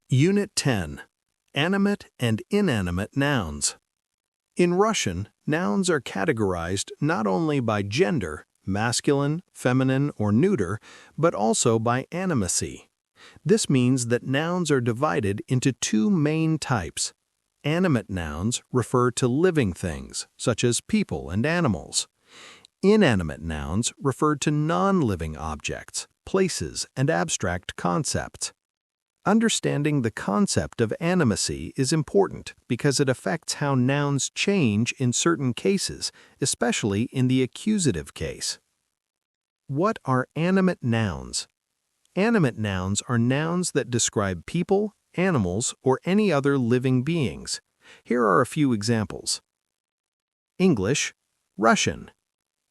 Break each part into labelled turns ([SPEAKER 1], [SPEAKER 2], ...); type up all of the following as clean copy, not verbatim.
[SPEAKER 1] Unit 10. Animate and Inanimate Nouns. In Russian, nouns are categorized not only by gender, masculine, feminine, or neuter, but also by animacy. This means that nouns are divided into two main types. Animate nouns refer to living things, such as people and animals. Inanimate nouns refer to non-living objects, places, and abstract concepts. Understanding the concept of animacy is important because it affects how nouns change in certain cases, especially in the accusative case. What are animate nouns? Animate nouns are nouns that describe people, animals, or any other living beings. Here are a few examples. English, Russian,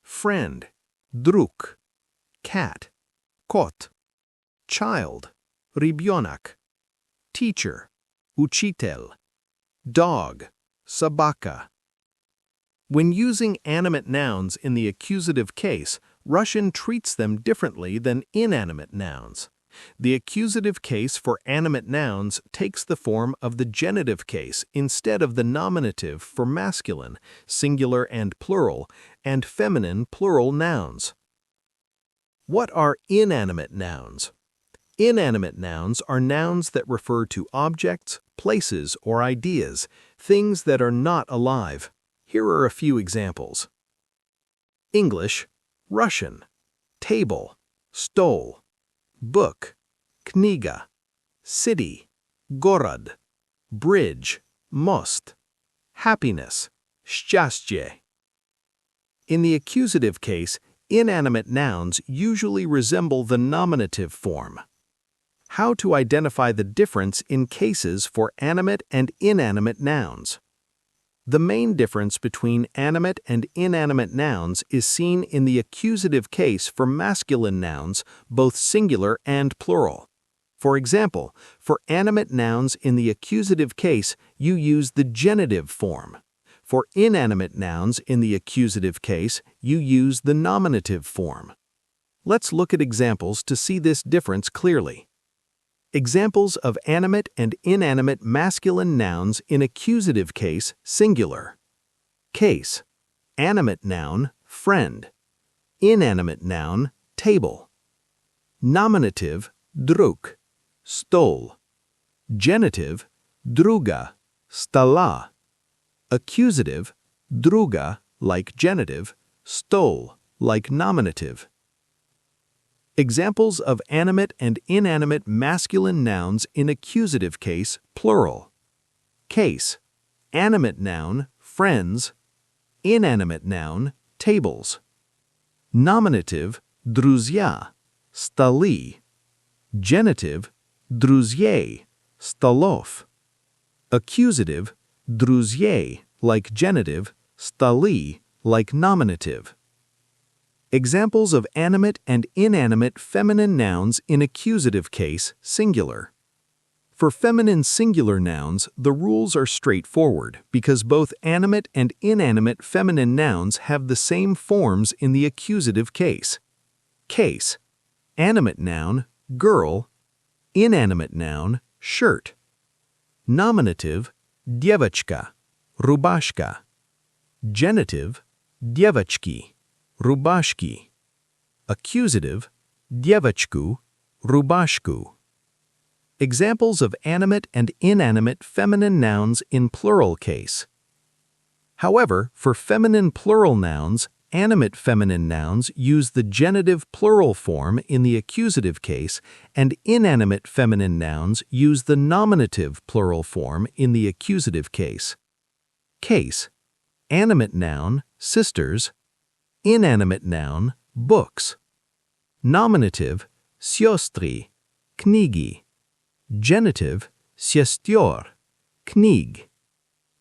[SPEAKER 1] friend, druk, cat, kot, child, rебенок, teacher, учитель, dog, собака. When using animate nouns in the accusative case, Russian treats them differently than inanimate nouns. The accusative case for animate nouns takes the form of the genitive case instead of the nominative for masculine, singular and plural, and feminine plural nouns. What are inanimate nouns? Inanimate nouns are nouns that refer to objects, places, or ideas, things that are not alive. Here are a few examples. English, Russian, table, stol, book, kniga, city, город, bridge, most, happiness, счастье. In the accusative case, inanimate nouns usually resemble the nominative form. How to identify the difference in cases for animate and inanimate nouns. The main difference between animate and inanimate nouns is seen in the accusative case for masculine nouns, both singular and plural. For example, for animate nouns in the accusative case, you use the genitive form. For inanimate nouns in the accusative case, you use the nominative form. Let's look at examples to see this difference clearly. Examples of animate and inanimate masculine nouns in accusative case, singular. Case: animate noun, friend. Inanimate noun, table. Nominative, druk, stol. Genitive, druga, stola. Accusative, druga, like genitive, stol, like nominative. Examples of animate and inanimate masculine nouns in accusative case, plural. Case: animate noun, friends. Inanimate noun, tables. Nominative, друзья, столи. Genitive, друзей, столов. Accusative, друзей, like genitive, столи, like nominative. Examples of animate and inanimate feminine nouns in accusative case, singular. For feminine singular nouns, the rules are straightforward because both animate and inanimate feminine nouns have the same forms in the accusative case. Case: animate noun, girl. Inanimate noun, shirt. Nominative, девочка, рубашка. Genitive, девочки, рубашки. Accusative, девочку, рубашку. Examples of animate and inanimate feminine nouns in plural case. However, for feminine plural nouns, animate feminine nouns use the genitive plural form in the accusative case, and inanimate feminine nouns use the nominative plural form in the accusative case. Case: animate noun, sisters. Inanimate noun, books. Nominative, siostry, kniги. Genitive, сестер, книг.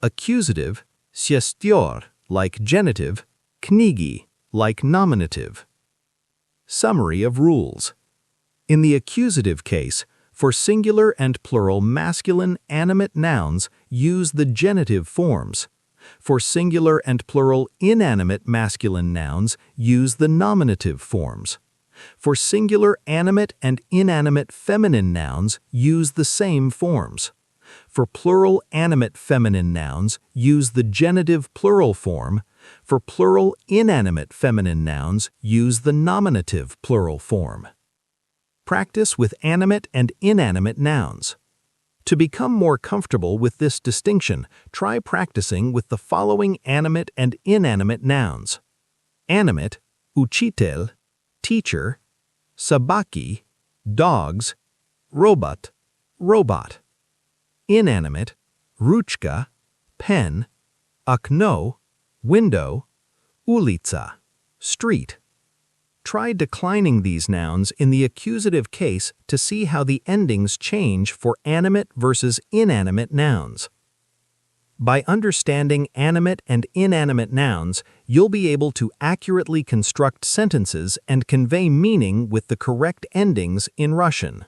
[SPEAKER 1] Accusative, сестер, like genitive, книги, like nominative. Summary of rules. In the accusative case, for singular and plural masculine animate nouns, use the genitive forms. For singular and plural inanimate masculine nouns, use the nominative forms. For singular animate and inanimate feminine nouns, use the same forms. For plural animate feminine nouns, use the genitive plural form. For plural inanimate feminine nouns, use the nominative plural form. Practice with animate and inanimate nouns. To become more comfortable with this distinction, try practicing with the following animate and inanimate nouns. Animate, uchitel, teacher, sabaki, dogs, robot, robot. Inanimate, ruchka, pen, okno, window, ulica, street. Try declining these nouns in the accusative case to see how the endings change for animate versus inanimate nouns. By understanding animate and inanimate nouns, you'll be able to accurately construct sentences and convey meaning with the correct endings in Russian.